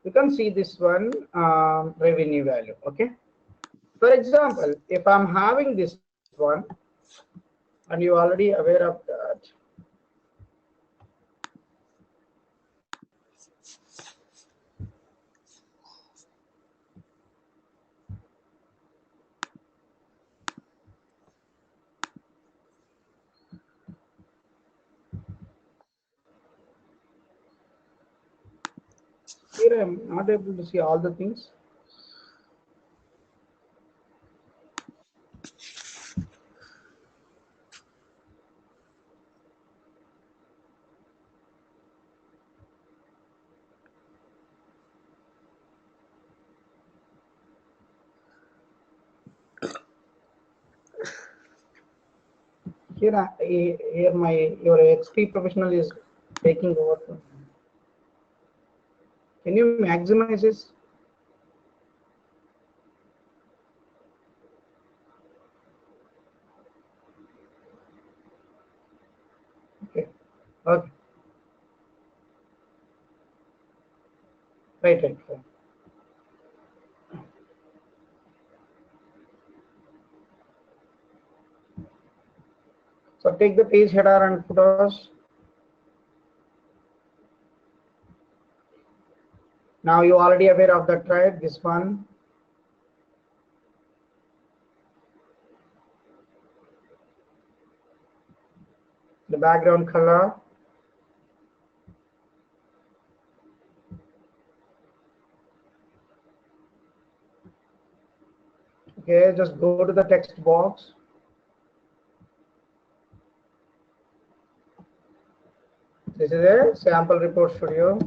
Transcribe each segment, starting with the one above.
you can see this one revenue value. Okay, for example, if I'm having this one and you already aware of that, here I'm not able to see all the things. Here, here your XP professional is taking over. Can you maximize this? Okay. Okay. Right. So take the page header and photos. Now you already aware of that, right? This one. The background color. Okay, just go to the text box. This is a sample report studio.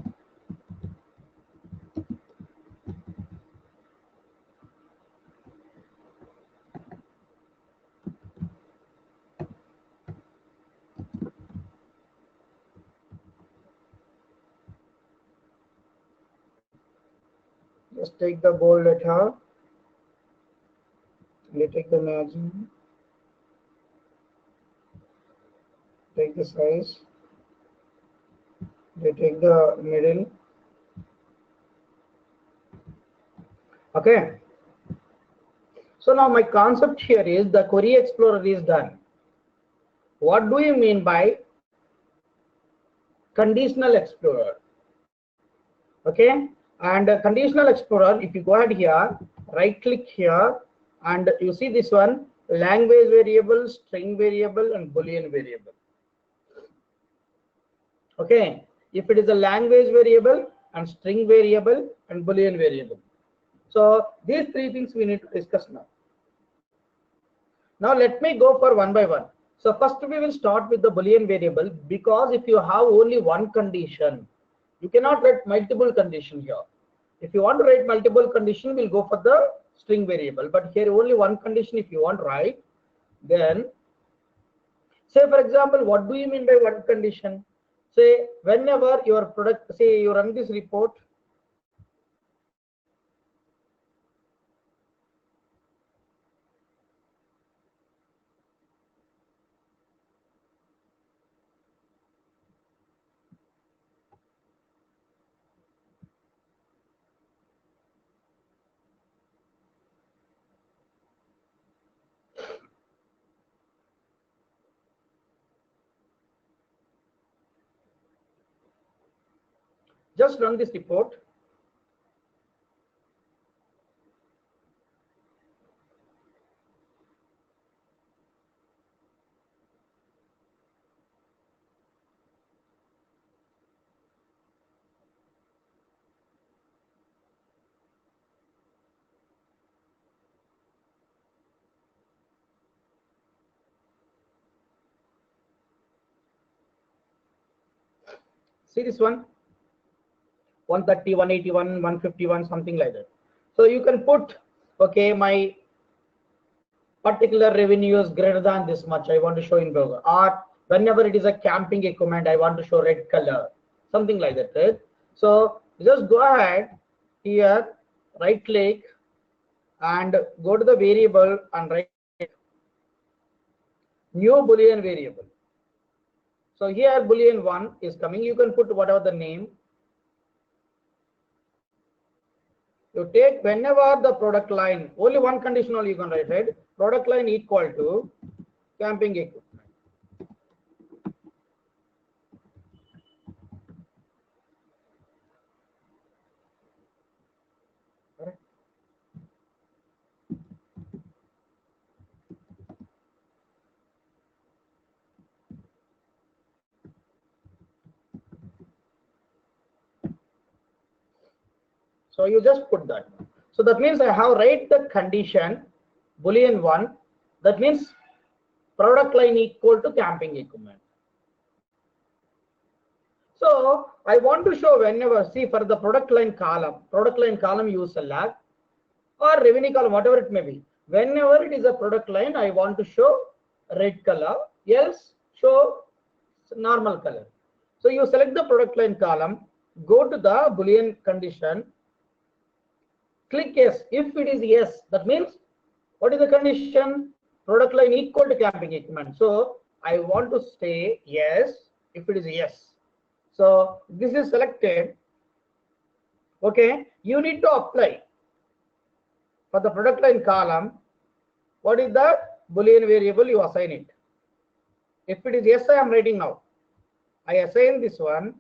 Just take the bold letter. You take the margin. Take the size. You take the middle. Okay. So now my concept here is the Query Explorer is done. What do you mean by conditional explorer? Okay, and conditional explorer, if you go ahead here, right click here, and you see this one, language variable, string variable, and boolean variable. Okay, if it is a language variable and string variable and boolean variable. So these three things we need to discuss now. Now let me go for one by one. So first we will start with the boolean variable, because if you have only one condition, you cannot write multiple condition here. If you want to write multiple condition, we'll go for the string variable. But here only one condition if you want to write, then say for example, what do you mean by one condition? Say whenever your product, say you run this report, just run this report. See this one, 130, 181, 151, something like that. So you can put, okay, my particular revenue is greater than this much, I want to show in burger, or whenever it is a camping equipment, I want to show red color, something like that, right? So just go ahead here, right click and go to the variable and write new boolean variable. So here boolean 1 is coming, you can put whatever the name. You take whenever the product line, only one condition only you can write, right? Product line equal to camping equipment. Correct? So you just put that. So that means I have write the condition boolean 1. That means product line equal to camping equipment. So I want to show whenever, see, for the product line column use select or revenue column, whatever it may be. Whenever it is a product line, I want to show red color, else show normal color. So you select the product line column, go to the boolean condition, click yes. If it is yes, that means what is the condition? Product line equal to camping equipment. So I want to say yes if it is yes. So this is selected. Okay, you need to apply for the product line column. What is the boolean variable you assign it? If it is yes, I am writing now. I assign this one,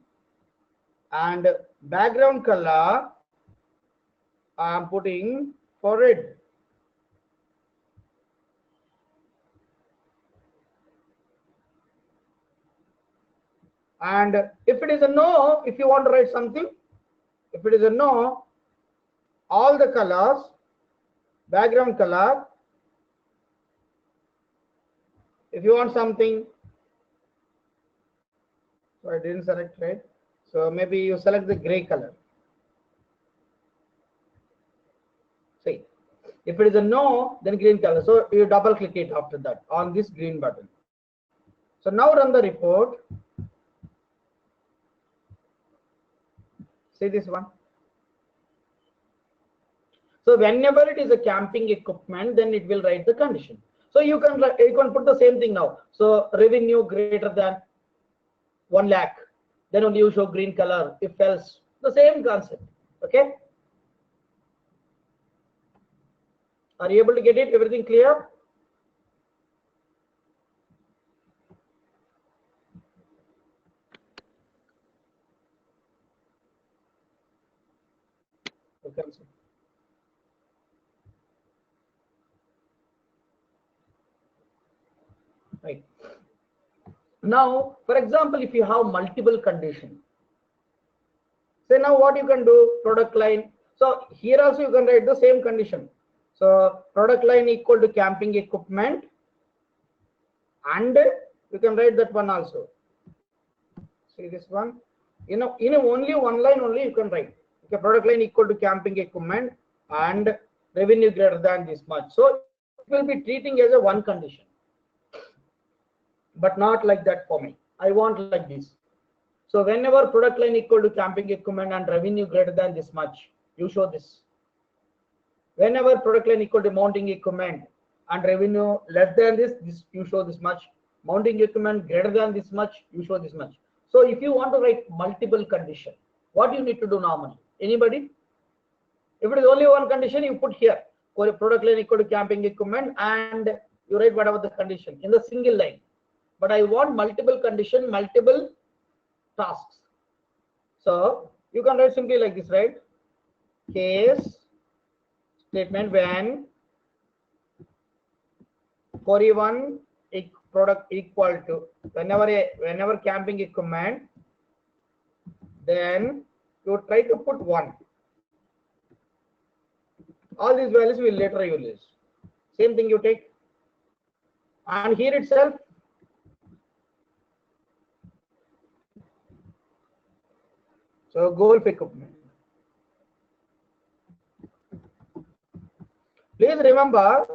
and background color I am putting for red. And if it is a no, if you want to write something, if it is a no, all the colors, background color, if you want something, so I didn't select red, so maybe you select the gray color. See, if it is a no, then green color. So you double click it after that on this green button. So now run the report. See this one. So whenever it is a camping equipment, then it will write the condition. So you can put the same thing now. So revenue greater than 1 lakh, then only you show green color. If else, the same concept. Okay. Are you able to get it? Everything clear? Okay. Right. Now, for example, if you have multiple conditions, say now what you can do, product line. So here also you can write the same condition. So product line equal to camping equipment, and you can write that one also. See this one. In only one line only you can write. Okay, product line equal to camping equipment and revenue greater than this much. So it will be treating as a one condition. But not like that for me. I want like this. So whenever product line equal to camping equipment and revenue greater than this much, you show this. Whenever product line equal to mounting equipment and revenue less than this you show this much. Mounting equipment greater than this much, you show this much. So if you want to write multiple condition, what you need to do normally? Anybody? If it is only one condition, you put here product line equal to camping equipment and you write whatever the condition in the single line. But I want multiple condition, multiple tasks. So you can write simply like this, right? Case statement when query one product equal to whenever camping equipment, then you try to put 1. All these values will later you use. Same thing you take, and here itself so golf equipment. Please remember,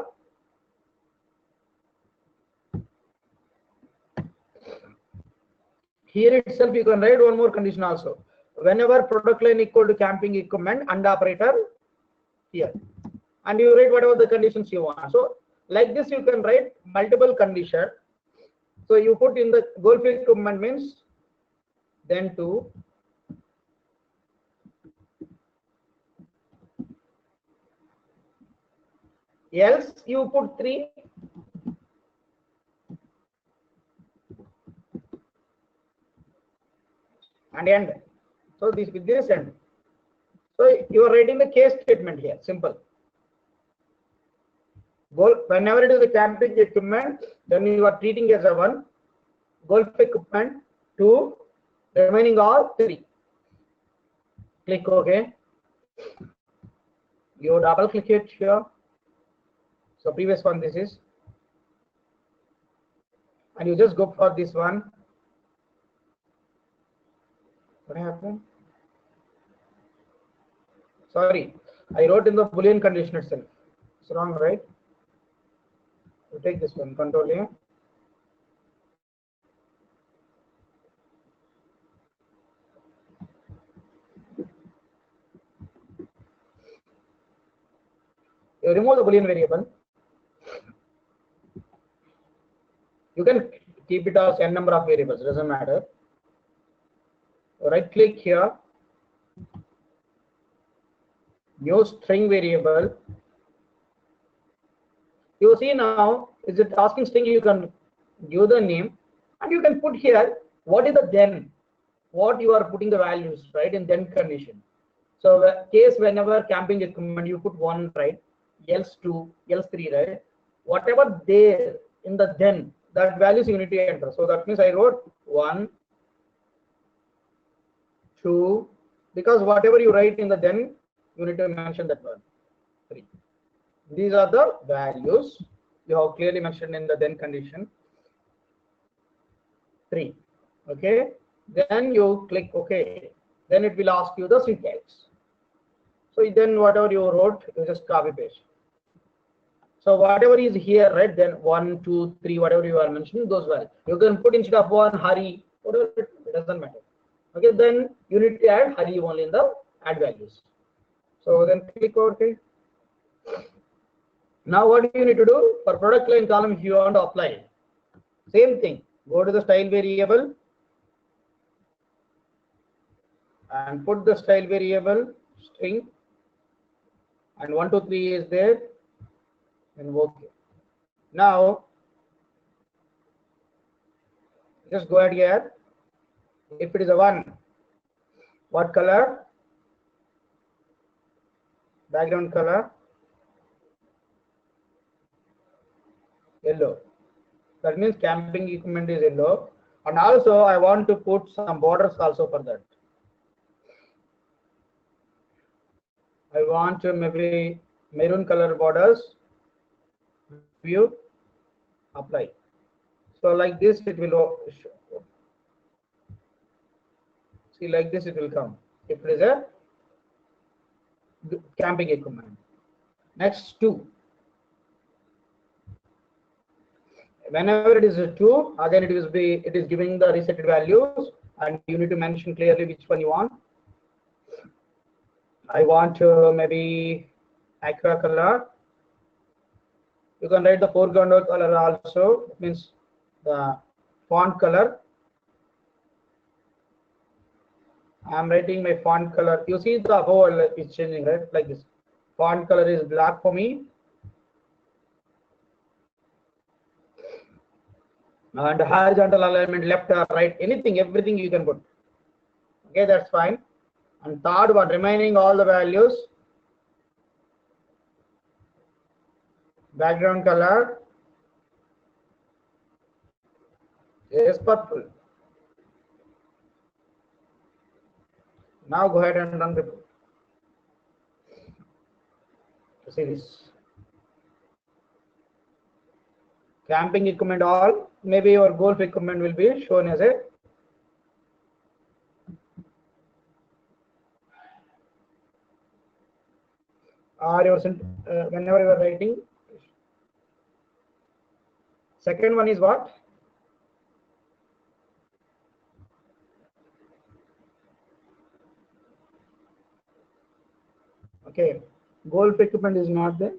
here itself you can write one more condition also. Whenever product line equal to camping equipment and operator here, and you write whatever the conditions you want. So like this you can write multiple condition. So you put in the golf equipment means then 2, else you put 3 and end. So this with this end. So you are writing the case statement here, simple. Goal, whenever it is a camping equipment, then you are treating as a 1, golf equipment 2, remaining all 3. Click OK. You double click it here. So previous one this is, and you just go for this one. What happened? Sorry, I wrote in the Boolean condition itself. It's wrong, right? You take this one, Control A. You remove the Boolean variable. You can keep it as n number of variables, doesn't matter. Right click here, new string variable. You see now, is it asking string? You can give the name, and you can put here what is the then, what you are putting the values, right, in then condition. So the case whenever camping equipment, you put 1, right, else 2, else 3, right, whatever there in the then, that values you need to enter. So that means I wrote 1, 2, because whatever you write in the then, you need to mention that one. 3. These are the values you have clearly mentioned in the then condition. 3. Okay. Then you click OK. Then it will ask you the syntax. So then whatever you wrote, you just copy paste. So whatever is here, right? Then 1, 2, 3, whatever you are mentioning, those values. You can put instead of 1, Hari, whatever, it doesn't matter. Okay, then you need to add Hari only in the add values. So then click OK. Now what do you need to do for product line column? If you want to apply, same thing. Go to the style variable and put the style variable string, and 1, 2, 3 is there, and OK. Now just go ahead here. If it is a 1, what color? Background color yellow. That means camping equipment is yellow. And also I want to put some borders also for that. I want to maybe maroon color borders. View, apply. So like this it will show. See, like this it will come if it is a camping equipment. Next 2. Whenever it is a 2, again it is giving the resetted values, and you need to mention clearly which one you want. I want maybe aqua color. You can write the foreground color also, means the font color. I am writing my font color. You see the whole is changing, right? Like this. Font color is black for me. And horizontal alignment, left or right, anything, everything you can put. Okay, that's fine. And third one, remaining all the values. Background color is purple. Now go ahead and run the series. Camping equipment all, maybe your golf equipment will be shown as a or your whenever you are writing. Second one is what? Okay, golf equipment is not there.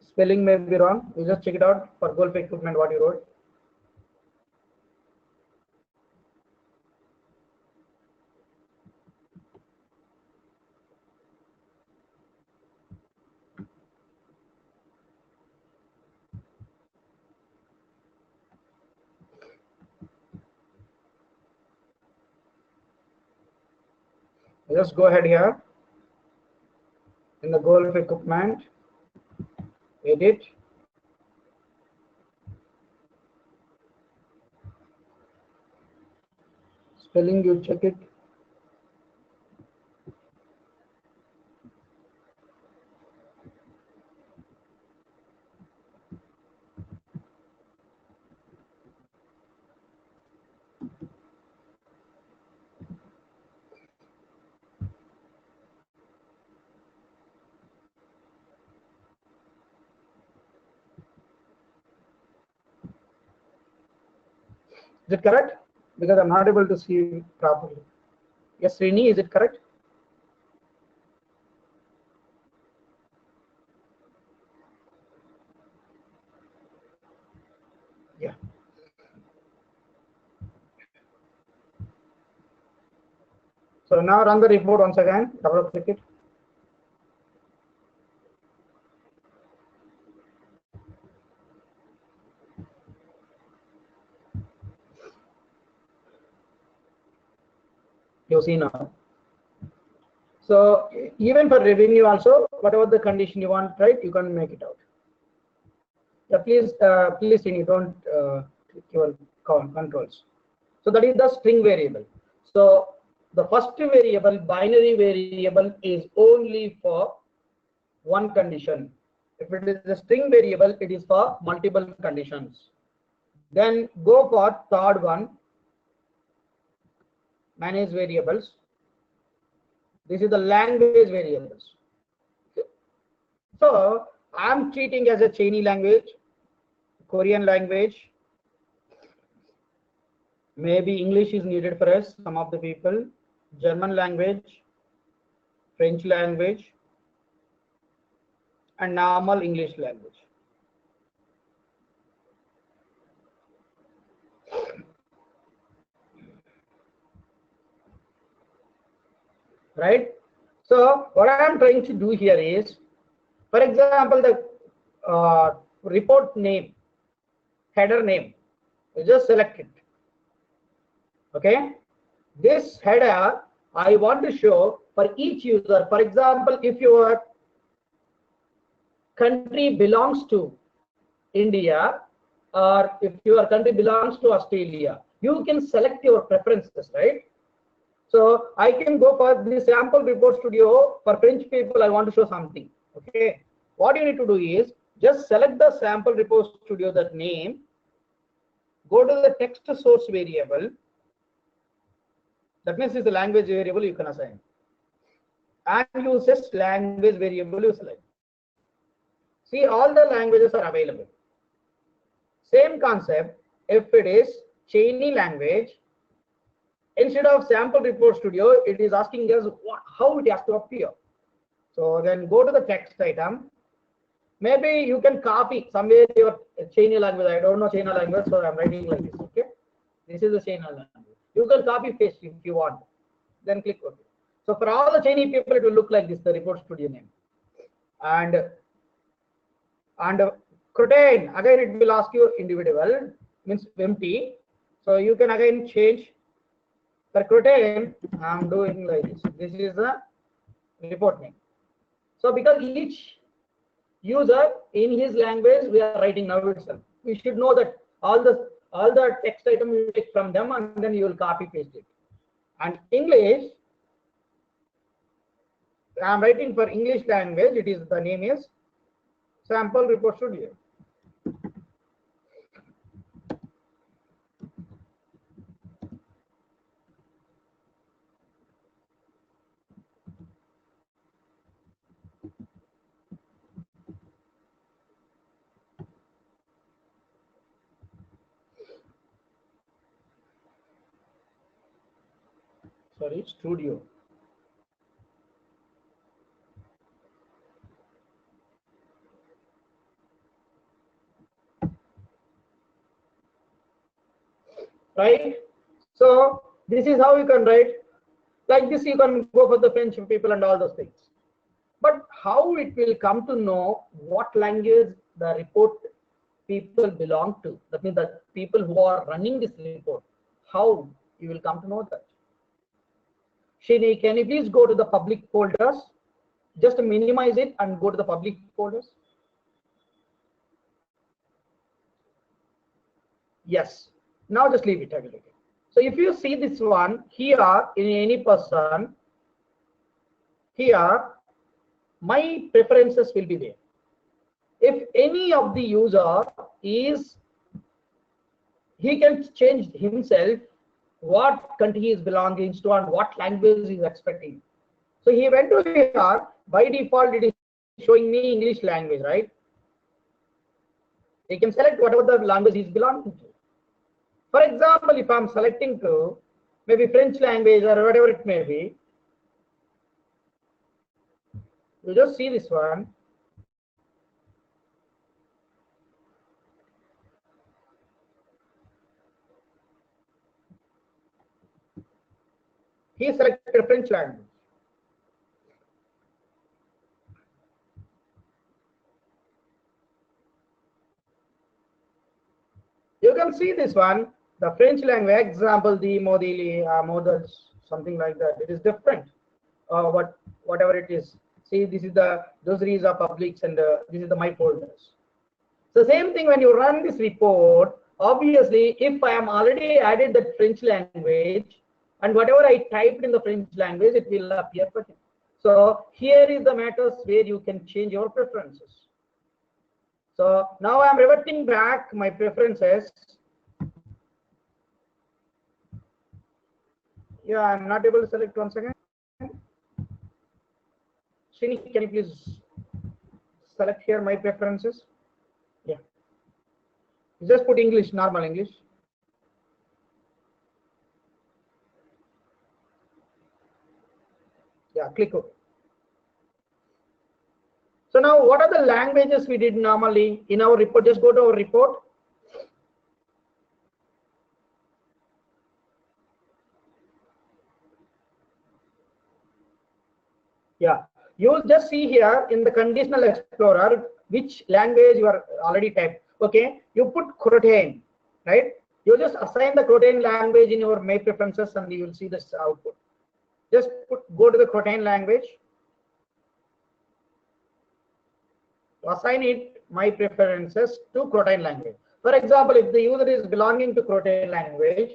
Spelling may be wrong. You just check it out for golf equipment what you wrote. Just go ahead here in the Golf equipment, edit. Spelling, you check it. Is it correct? Because I'm not able to see it properly. Yes, Srini, is it correct? Yeah. So now run the report once again, double click it. You see now. So even for revenue also, whatever the condition you want, right, you can make it out. Yeah, please, you don't click your controls. So that is the string variable. So the first variable, binary variable, is only for one condition. If it is a string variable, it is for multiple conditions. Then go for third one, manage variables. This is the language variables. So I'm treating as a Chinese language, Korean language, maybe English is needed for us, some of the people, German language, French language, and normal English language. Right? So what I am trying to do here is, for example, the report name, header name, you just select it. Okay, this header I want to show for each user. For example, if your country belongs to India, or if your country belongs to Australia, you can select your preferences, right? So I can go for the sample report studio for French people. I want to show something. Okay, what you need to do is just select the sample report studio, that name, go to the text source variable. That means it's the language variable you can assign, and use this language variable you select. See, all the languages are available. Same concept. If it is Chinese language, instead of sample report studio, it is asking us how it has to appear. So then go to the text item. Maybe you can copy somewhere your Chinese language. I don't know Chinese language, so I'm writing like this. Okay, this is the Chinese language. You can copy paste if you want. Then click OK. So for all the Chinese people, it will look like this, the report studio name. And Crotain, again it will ask you individual, means empty. So you can again change. For Crotain, I'm doing like this. This is the report name. So because each user in his language we are writing now itself, we should know that all the text item you take from them, and then you will copy paste it. And English, I'm writing for English language. It is, the name is sample report studio. Sorry, studio. Right? So this is how you can write. Like this, you can go for the French people and all those things. But how it will come to know what language the report people belong to? That means the people who are running this report. How you will come to know that? Shini, can you please go to the public folders? Just minimize it and go to the public folders. Yes. Now just leave it. So if you see this one here in any person, here my preferences will be there. If any of the user is, he can change himself what country he is belonging to and what language he is expecting. So he went to here, by default it is showing me English language, right? He can select whatever the language he is belonging to. For example, if I'm selecting to maybe French language or whatever it may be, you just see this one. He selected French language. You can see this one, the French language, example, the models, something like that. It is different. Whatever it is. See, this is the, those reads are publics and this is the my folders. So same thing when you run this report, obviously, if I am already added the French language and whatever I typed in the French language, it will appear for him. So here is the matters where you can change your preferences. So now I'm reverting back my preferences. Yeah, I'm not able to select once again. Srini, can you please select here my preferences? Yeah. Just put English, normal English. Yeah, click OK. So now what are the languages we did normally in our report? Just go to our report. Yeah, you will just see here in the conditional explorer which language you are already typed. Okay, you put Croatian, right? You just assign the Croatian language in your my preferences and you will see this output. Just go to the Croatian language, assign it my preferences to Croatian language. For example, if the user is belonging to Croatian language,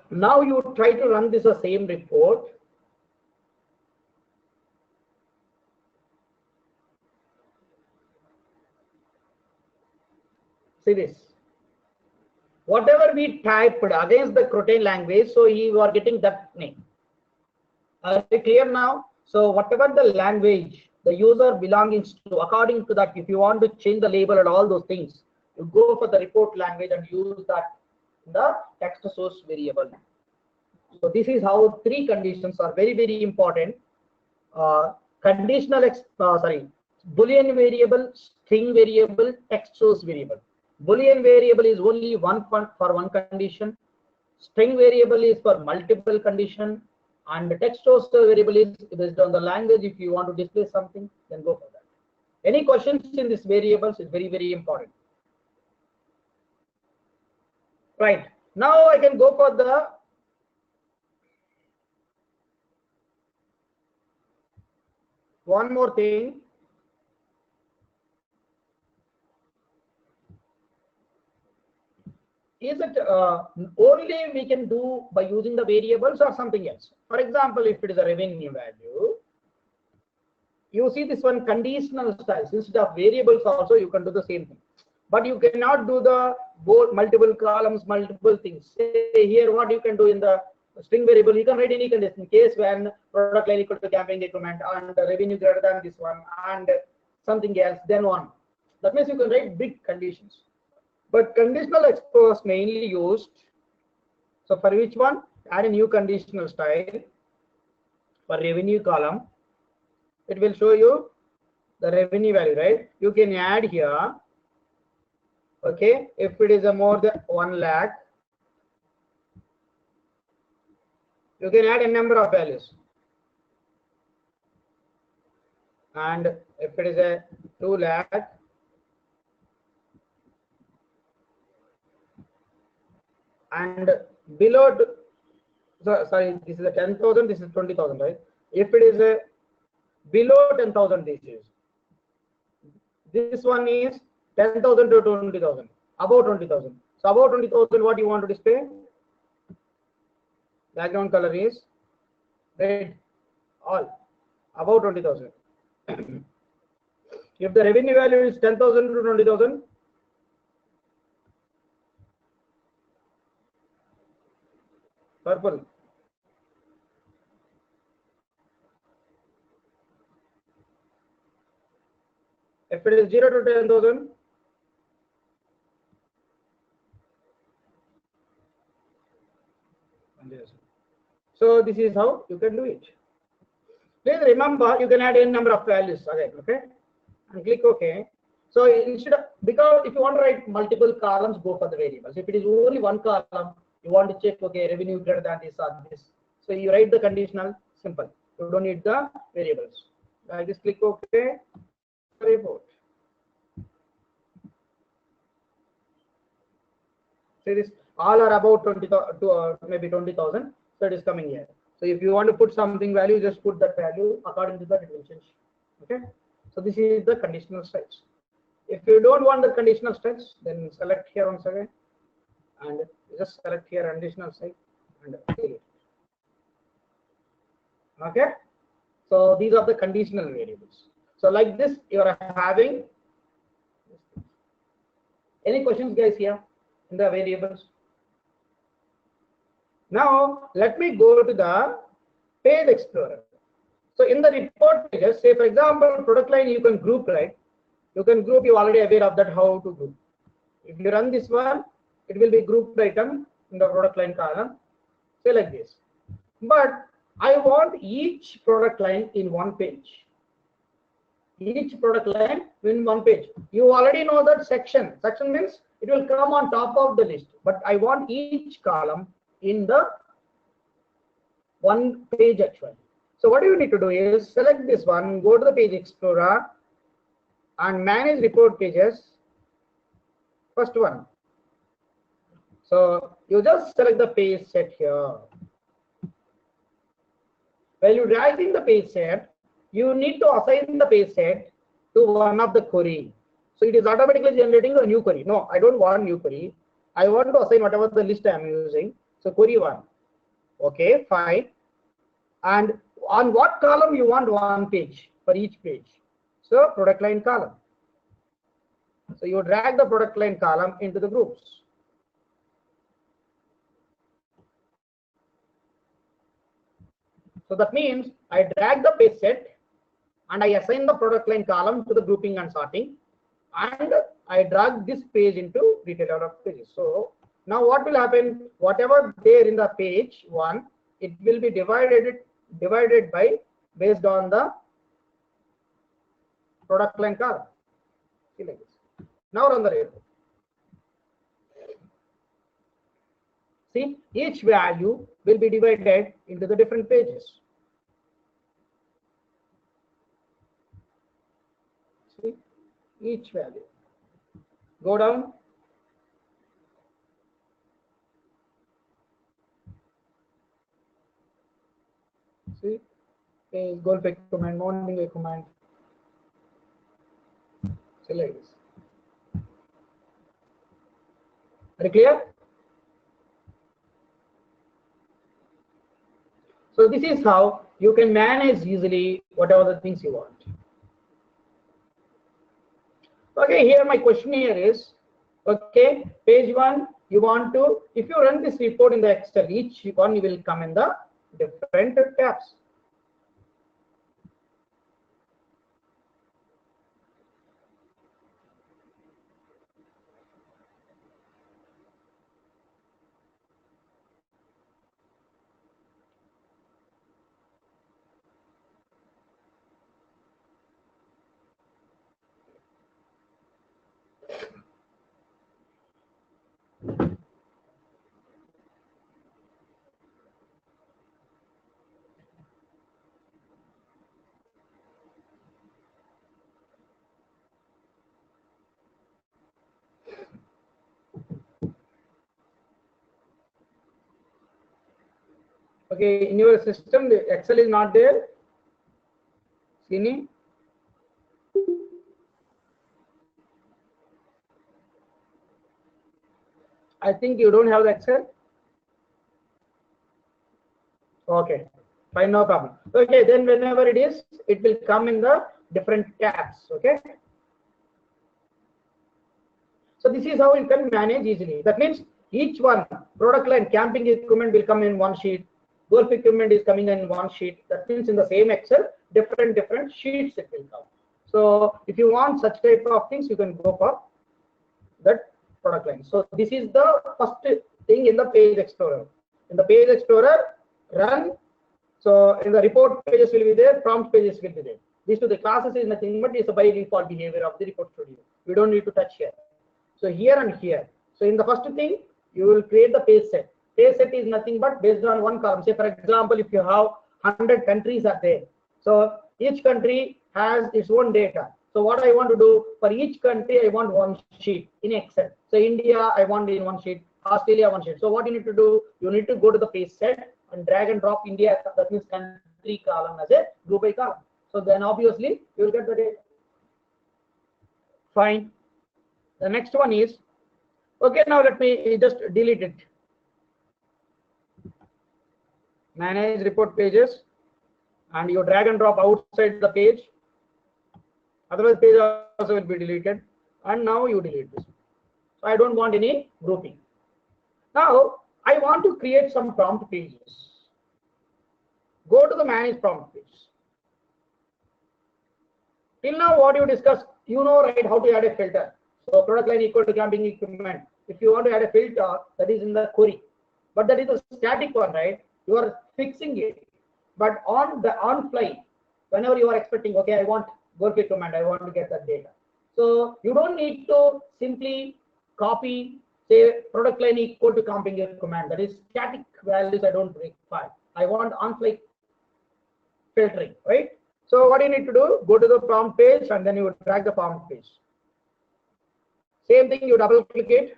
now you try to run this same report. See this. Whatever we typed against the Croatian language, so you are getting that name. Are you clear now? So whatever the language the user belongs to, according to that, if you want to change the label and all those things, you go for the report language and use that the text source variable. So this is how three conditions are very, very important. Boolean variable, string variable, text source variable. Boolean variable is only one for one condition. String variable is for multiple condition, and the text source variable is based on the language. If you want to display something, then go for that. Any questions in these variables is very, very important. Right. Now I can go for the one more thing. Is it only we can do by using the variables or something else? For example, if it is a revenue value, you see this one conditional styles. Instead of variables also you can do the same thing, but you cannot do the both multiple columns, multiple things. Say here what you can do in the string variable, you can write any condition case when product line equal to campaign decrement and the revenue greater than this one and something else, then one. That means you can write big conditions. But conditional expose mainly used. So for which one? Add a new conditional style for revenue column. It will show you the revenue value, right? You can add here. Okay, if it is a more than 1 lakh, you can add a number of values. And if it is a 2 lakh, and below, sorry, this is a 10,000, this is 20,000, right? If it is a below 10,000, this one is 10,000 to 20,000, above 20,000. So above 20,000, what you want to display? Background color is red, all above 20,000. If the revenue value is 10,000 to 20,000, purple. If it is 0 to 10,000, so this is how you can do it. Please remember, you can add n number of values again, okay? And click OK. So instead of, because if you want to write multiple columns, go for the variables. If it is only one column, you want to check, okay, revenue greater than this or this. So you write the conditional, simple. You don't need the variables. I just click OK. Report. So this all are about 20,000 to maybe 20,000. So it is coming here. So if you want to put something value, just put that value according to the dimensions. Okay. So this is the conditional styles. If you don't want the conditional styles, then select here once again, and just select here conditional style and fill it. Okay. So these are the conditional variables. So like this, you are having. Any questions, guys, here in the variables? Now let me go to the Page Explorer. So in the report pages, say for example, product line, you can group, right? You can group, you're already aware of that, how to group. If you run this one, it will be grouped item in the product line column, say like this. But I want each product line in one page. Each product line in one page. You already know that section. Section means it will come on top of the list, but I want each column in the one page actually. So what you need to do is select this one, go to the Page Explorer and manage report pages. First one. So you just select the page set here. While you're dragging the page set, you need to assign the page set to one of the query. So it is automatically generating a new query. No, I don't want new query. I want to assign whatever the list I am using. So query one. Okay, fine. And on what column you want one page for each page? So product line column. So you drag the product line column into the groups. So that means I drag the page set and I assign the product line column to the grouping and sorting, and I drag this page into detail order of pages. So now what will happen? Whatever there in the page one, it will be divided by based on the product line column. See like this. Now run the report. See, each value will be divided into the different pages. See, each value. Go down. See, golf equipment, morning equipment. See like this. Very clear? So this is how you can manage easily whatever the things you want. Okay, here my question here is, okay, page one, you want to, if you run this report in the Excel, each one will come in the different tabs. Okay, in your system, the Excel is not there. Sini? I think you don't have the Excel. Okay, fine, no problem. Okay, then whenever it is, it will come in the different tabs. Okay. So this is how you can manage easily. That means each one product line, camping equipment will come in one sheet. Golf equipment is coming in one sheet. That means in the same Excel, different sheets it will come. So if you want such type of things, you can go for that product line. So this is the first thing in the Page Explorer. In the Page Explorer, run. So in the report pages will be there, prompt pages will be there. These two, the classes is nothing but is a by default behavior of the report studio. We don't need to touch here. So here and here. So in the first thing, you will create the page set. Page set is nothing but based on one column. Say for example, if you have 100 countries are there. So each country has its own data. So what I want to do for each country, I want one sheet in Excel. So India, I want in one sheet. Australia, one sheet. So what you need to do, you need to go to the page set and drag and drop India, that means country column as a group by column. So then obviously you will get the data. Fine. The next one is, okay, now let me just delete it. Manage report pages, and you drag and drop outside the page. Otherwise, page also will be deleted. And now you delete this. So I don't want any grouping. Now I want to create some prompt pages. Go to the manage prompt page. Till now, what you discussed, you know, right, how to add a filter. So product line equal to camping equipment. If you want to add a filter, that is in the query. But that is a static one, right? You are fixing it. But on fly, whenever you are expecting, okay, I want golf equipment, I want to get that data. So you don't need to simply copy, say, product line equal to camping equipment. That is static values I don't require. I want on fly filtering, right? So what you need to do, go to the prompt page and then you would drag the prompt page. Same thing, you double click it.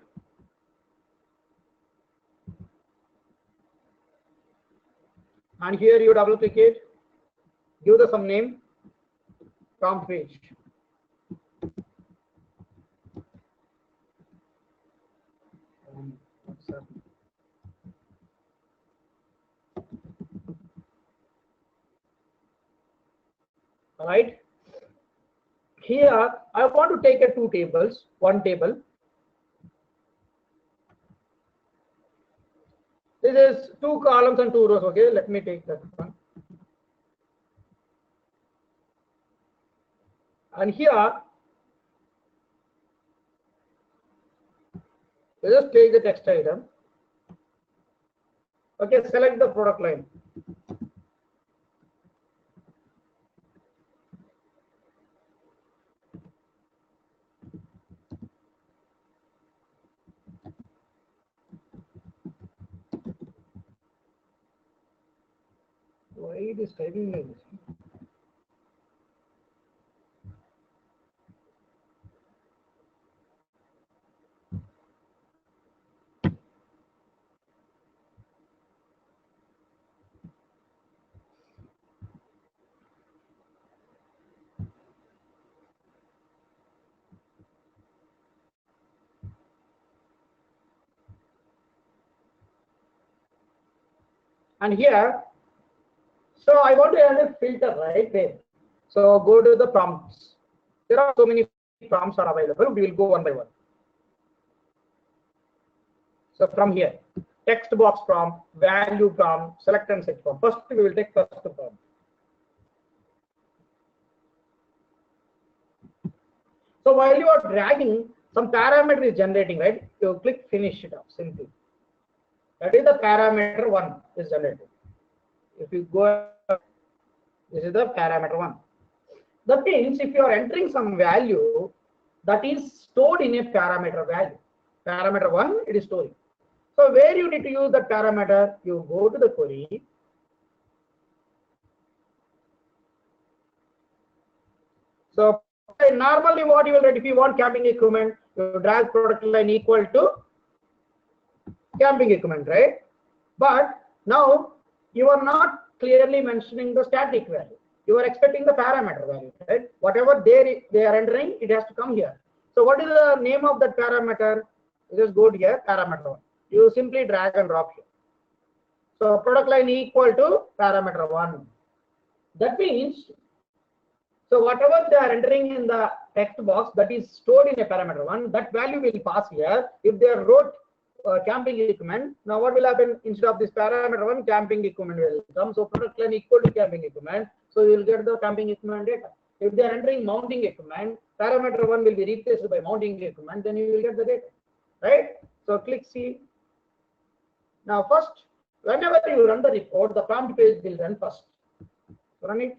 And here you double click it, give the some name, prompt page. All right. Here I want to take two tables, one table. This is 2 columns and 2 rows. Okay, let me take that one. And here, you just take the text item. Okay, select the product line. Why it is typing like this? And here, so I want to add a filter right there. So go to the prompts. There are so many prompts are available. We will go one by one. So from here, text box prompt, value prompt, select and set prompt. First, we will take first prompt. So while you are dragging, some parameter is generating, right? You click finish it up simply. That is the parameter 1 is generated. If you go, this is the parameter 1. That means if you are entering some value, that is stored in a parameter value. Parameter 1, it is storing. So where you need to use that parameter, you go to the query. So normally what you will write, if you want camping equipment, you drag product line equal to camping equipment, right? But now you are not clearly mentioning the static value. You are expecting the parameter value, right? Whatever they are entering, it has to come here. So what is the name of that parameter? Just go here, parameter 1. You simply drag and drop here. So product line equal to parameter 1. That means, so whatever they are entering in the text box, that is stored in a parameter 1, that value will pass here. If they wrote camping equipment, now what will happen? Instead of this parameter 1, camping equipment will come. So product line equal to camping equipment. So you will get the camping equipment data. If they are entering mounting equipment, parameter 1 will be replaced by mounting equipment, then you will get the data, right? So click C. Now first, whenever you run the report, the prompt page will run first. Run it.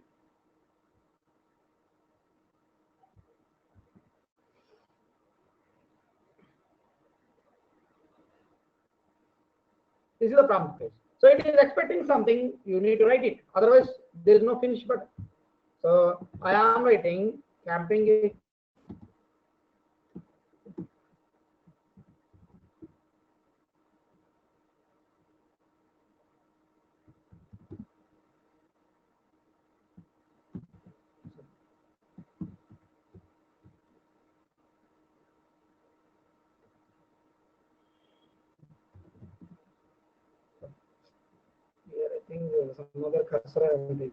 This is the prompt page. So it is expecting something, you need to write it. Otherwise, there is no finish button. So I am writing camping. Here I think some other cursor. Okay.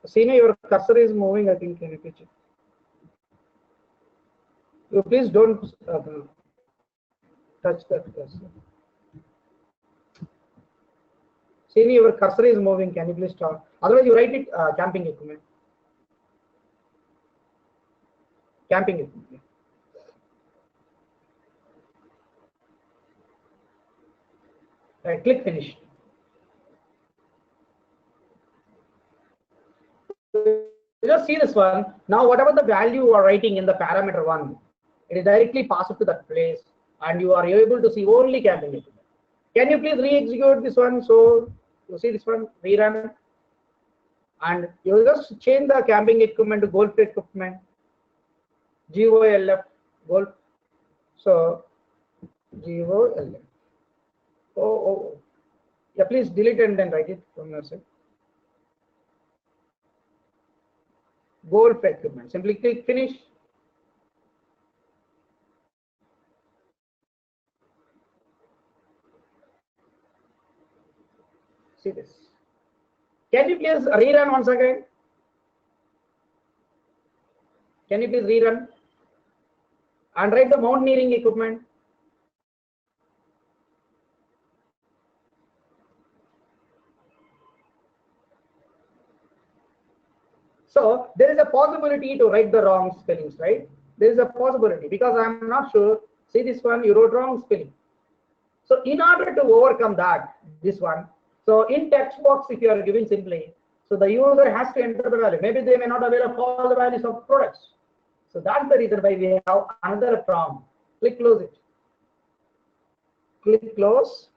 See, your cursor is moving. I think can you pitch it? You please don't touch that cursor. See, your cursor is moving. Can you please stop? Otherwise, you write it camping equipment. Camping equipment. Right, click finish. Just see this one. Now, whatever the value you are writing in the parameter 1, it is directly passed to that place, and you are able to see only camping equipment. Can you please re-execute this one? So you see this one, rerun, and you just change the camping equipment to golf equipment, GOLF, golf. So GOLF. Oh, yeah. Please delete and then write it from your side. Golf equipment. Simply click finish. See this. Can you please rerun once again? Can you please rerun and write the mountaineering equipment? So there is a possibility to write the wrong spellings, right? There is a possibility because I'm not sure. See this one, you wrote wrong spelling. So in order to overcome that, this one, so in text box, if you are giving simply, so the user has to enter the value. Maybe they may not aware of all the values of products. So that's the reason why we have another prompt. Click close it. Click close.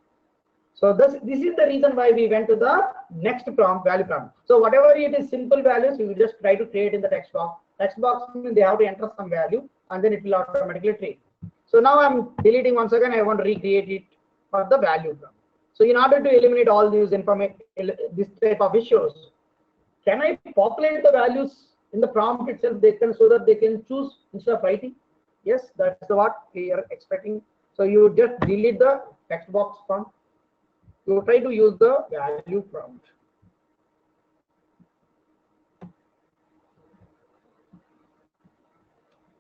So this is the reason why we went to the next prompt, value prompt. So whatever it is simple values, you will just try to create in the text box. Text box means they have to enter some value and then it will automatically create. So now I'm deleting once again. I want to recreate it for the value prompt. So in order to eliminate all these information, this type of issues, can I populate the values in the prompt itself? They can, so that they can choose instead of writing. Yes, that's what we are expecting. So you just delete the text box prompt. You try to use the value prompt.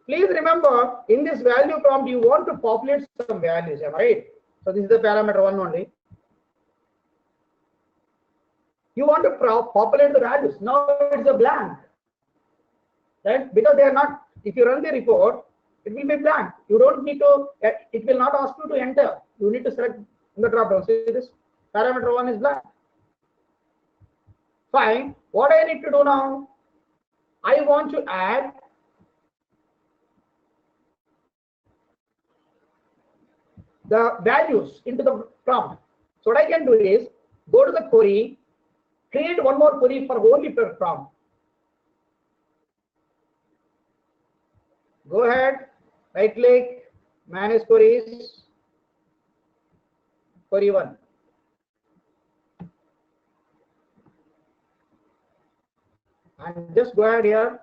Please remember, in this value prompt, you want to populate some values, right? So this is the parameter 1 only. You want to populate the values. Now it's a blank, right? Because they are not. If you run the report, it will be blank. You don't need to. It will not ask you to enter. You need to select in the drop down. See this parameter 1 is blank. Fine. What I need to do now? I want to add the values into the prompt. So what I can do is go to the query, create one more query for only per prompt. Go ahead, right click, manage queries, query 1. And just go ahead here.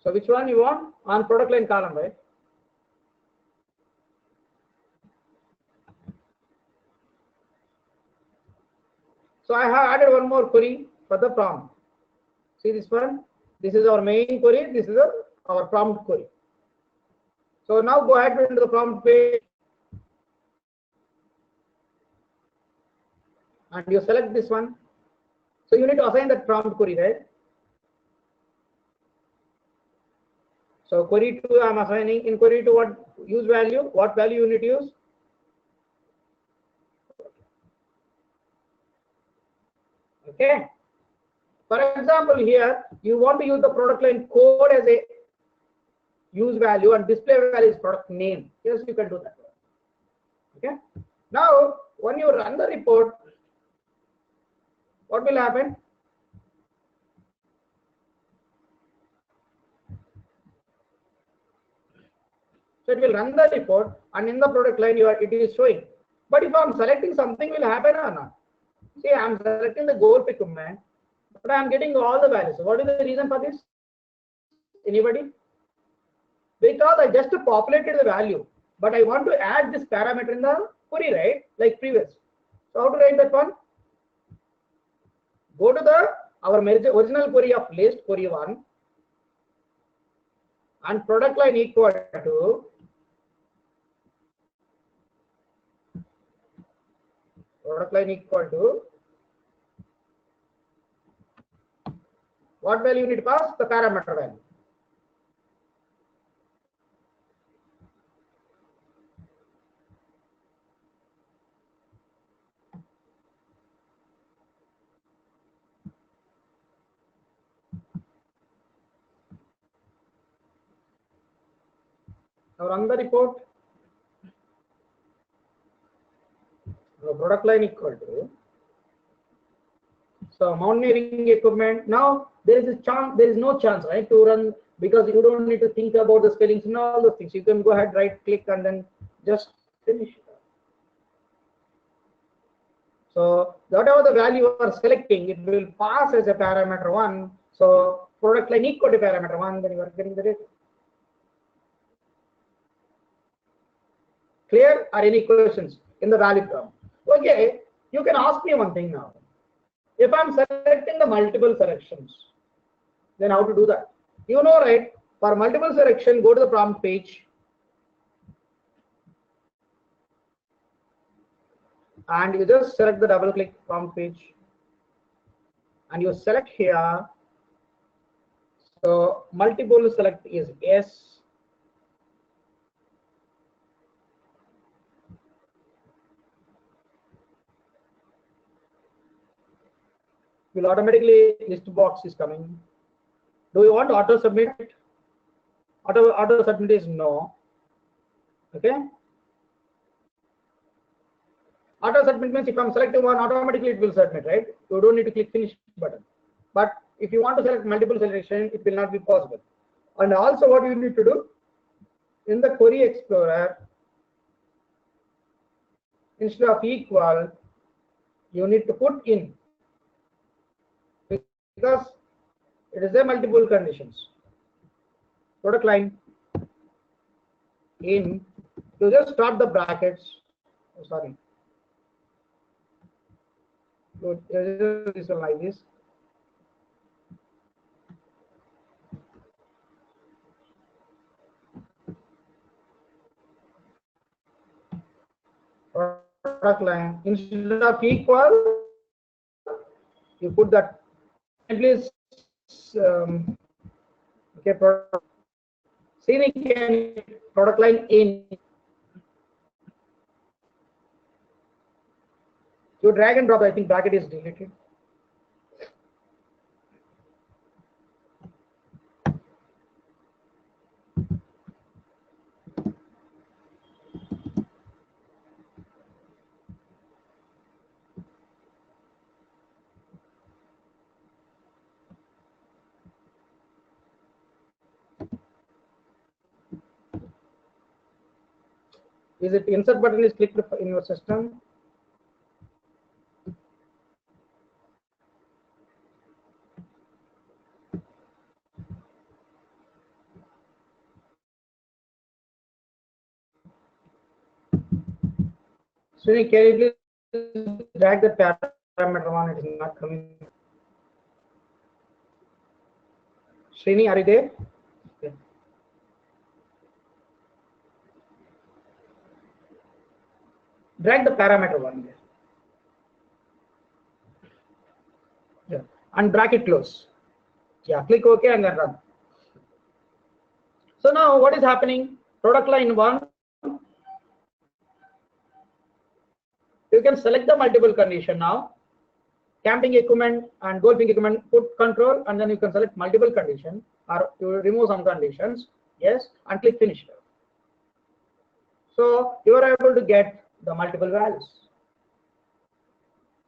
So which one you want? On product line column, right? So I have added one more query for the prompt. See this one? This is our main query. This is our prompt query. So now go ahead into the prompt page and you select this one. So you need to assign that prompt query, right? So query 2 I'm assigning. In query 2 what use value? What value you need to use? Okay. For example, here you want to use the product line code as a use value and display value is product name. Yes, you can do that. Okay. Now, when you run the report, what will happen? So it will run the report, and in the product line, it is showing. But if I'm selecting something, will happen or not? See, I'm selecting the goal equipment, but I'm getting all the values. So what is the reason for this? Anybody? Because I just populated the value, but I want to add this parameter in the query, right? Like previous. So how to write that one? Go to our original query of list, query 1, and product line equal to what value you need to pass? The parameter value. Now run the report. The product line equal to. So mountaineering equipment. Now there is a chance. There is no chance, right, to run because you don't need to think about the spellings and all those things. You can go ahead, right click, and then just finish. So whatever the value you are selecting, it will pass as a parameter 1. So product line equal to parameter 1. Then you are getting the data. Clear? Or any questions in the value term? Okay, you can ask me one thing now. If I'm selecting the multiple selections, then how to do that? You know, right? For multiple selection, go to the prompt page and you just select the double click prompt page and you select here. So multiple select is yes. Will automatically list box is coming. Do you want auto submit? Auto submit is no. Okay. Auto submit means if I'm selecting one, automatically it will submit, right? You don't need to click finish button. But if you want to select multiple selection, it will not be possible. And also what you need to do in the query explorer, instead of equal, you need to put in, because it is a multiple conditions. Product line in, you just start the brackets. Oh, sorry. So this one like this. Product line instead of equal, you put that. And please, okay, product line in. You drag and drop. I think bracket is deleted. Is it insert button is clicked in your system? Srini, can you please drag the parameter one? It is not coming. Srini, are you there? Okay. Drag the parameter one there. Yeah. And bracket close. Yeah, click OK and then run. So now what is happening? Product line 1, you can select the multiple condition now. Camping equipment and golfing equipment, put control, and then you can select multiple condition, or you remove some conditions, yes, and click finish. So you are able to get the multiple values.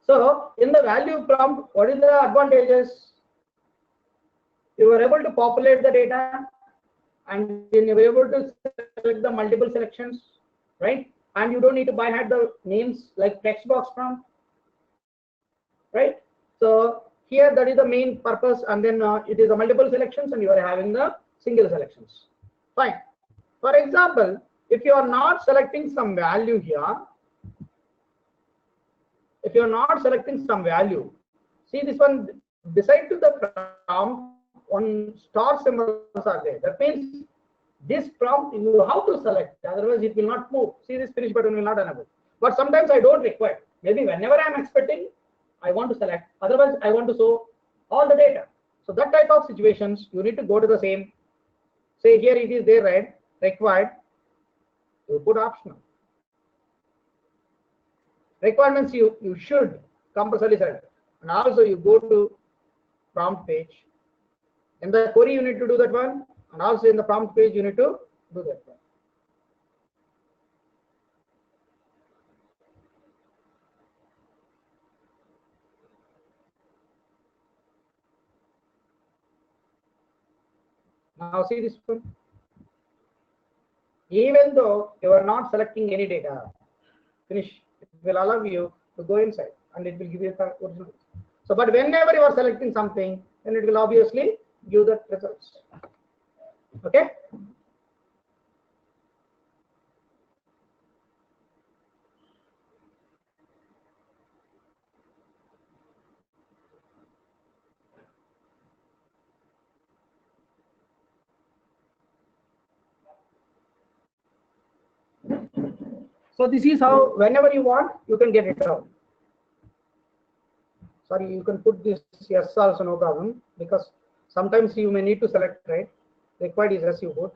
So in the value prompt, what is the advantages? You are able to populate the data, and then you are able to select the multiple selections, right? And you don't need to by hand the names like text box prompt, right? So here that is the main purpose, and then it is a multiple selections, and you are having the single selections. Fine. For example, if you are not selecting some value here, if you are not selecting some value, see this one beside to the prompt, one star symbols are there. That means this prompt you have to select, otherwise it will not move. See, this finish button will not enable. But sometimes I don't require. Maybe whenever I am expecting, I want to select. Otherwise, I want to show all the data. So that type of situations, you need to go to the same. Say here it is there, right? Required. You put optional. Requirements you should compulsorily select. And also you go to prompt page. In the query you need to do that one, and also in the prompt page you need to do that one. Now see this one. Even though you are not selecting any data, finish, it will allow you to go inside and it will give you the original. So, but whenever you are selecting something, then it will obviously give the results. Okay. So this is how whenever you want, you can get it out. Sorry, you can put this yes also, no problem, because sometimes you may need to select, right? Required is yes, you put.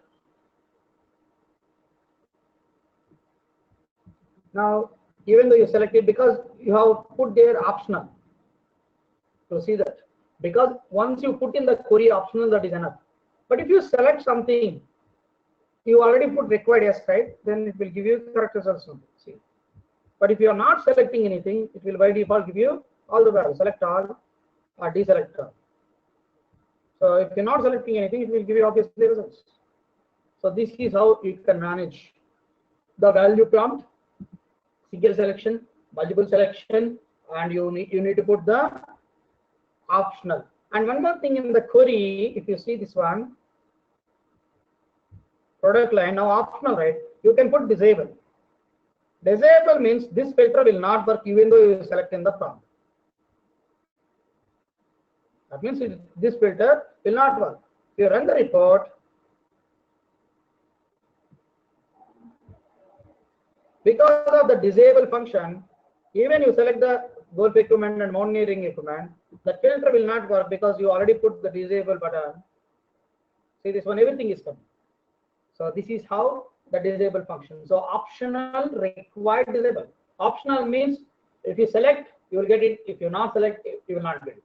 Now, even though you select it, because you have put there optional, to see that, because once you put in the query optional, that is enough. But if you select something, you already put required yes, right? Then it will give you correct results. See, but if you are not selecting anything, it will by default give you all the values. Select all or deselect all. So if you're not selecting anything, it will give you obviously results. So this is how you can manage the value prompt, single selection, multiple selection, and you need to put the optional. And one more thing in the query, if you see this one, product line, now optional, right? You can put disable. Disable means this filter will not work even though you select in the prompt. That means this filter will not work. If you run the report, because of the disable function, even you select the golf equipment and mountaineering equipment, the filter will not work because you already put the disable button. See this one, everything is coming. So this is how the disable function. So optional, required, disable. Optional means if you select, you will get it. If you not select, you will not get it.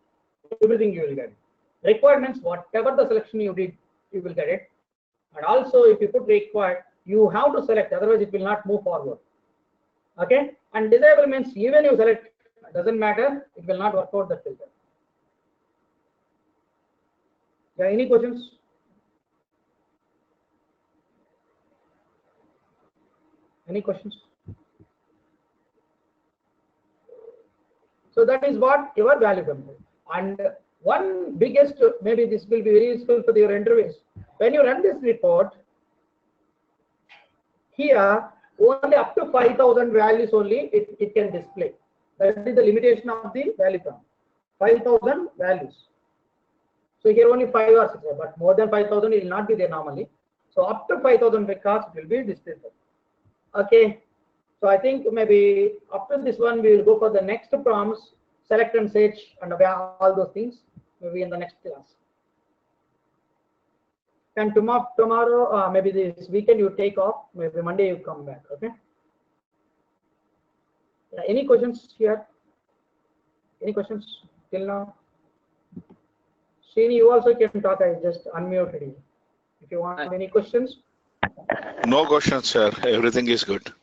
Everything you will get it. Required means whatever the selection you did, you will get it. And also if you put required, you have to select, otherwise it will not move forward. Okay. And disable means even you select, doesn't matter, it will not work out the filter. Yeah, any questions? Any questions? So that is what your value function. And one biggest, maybe this will be very useful for your interviews. When you run this report, here only up to 5,000 values only it can display. That is the limitation of the value function. 5,000 values. So here only 5 or 6, but more than 5,000 it will not be there normally. So up to 5,000 records will be displayed. Okay. So I think maybe after this one we will go for the next prompts, select and search, and all those things maybe in the next class. And tomorrow maybe this weekend you take off. Maybe Monday you come back. Okay. Yeah, any questions here? Any questions till now? Srini, you also can talk. I just unmuted you. If you want any questions. No questions, sir. Everything is good.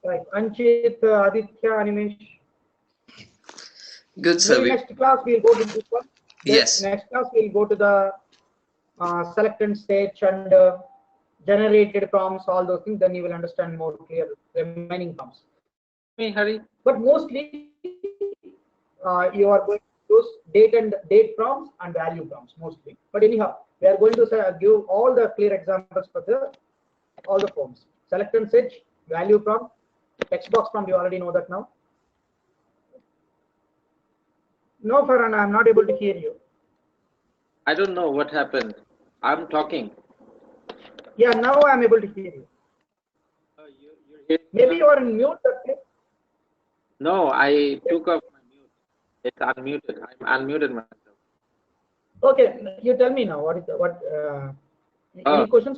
Right. Anchit, Aditya, Animesh. Good, sir. Maybe next class we'll go to this one. Yes. Next class we'll go to the select and search and generated prompts, all those things. Then you will understand more clear remaining prompts. Hari. But mostly you are going to use date prompts and value prompts mostly. But anyhow, we are going to give all the clear examples for all the forms. Select and search, value prompt, text box prompt. You already know that now. No, Farhan, I'm not able to hear you. I don't know what happened. I'm talking. Yeah, now I'm able to hear you. Maybe you are in mute. Okay? No, I took off my mute. It's unmuted. I'm unmuted myself. Okay, you tell me now. Any questions?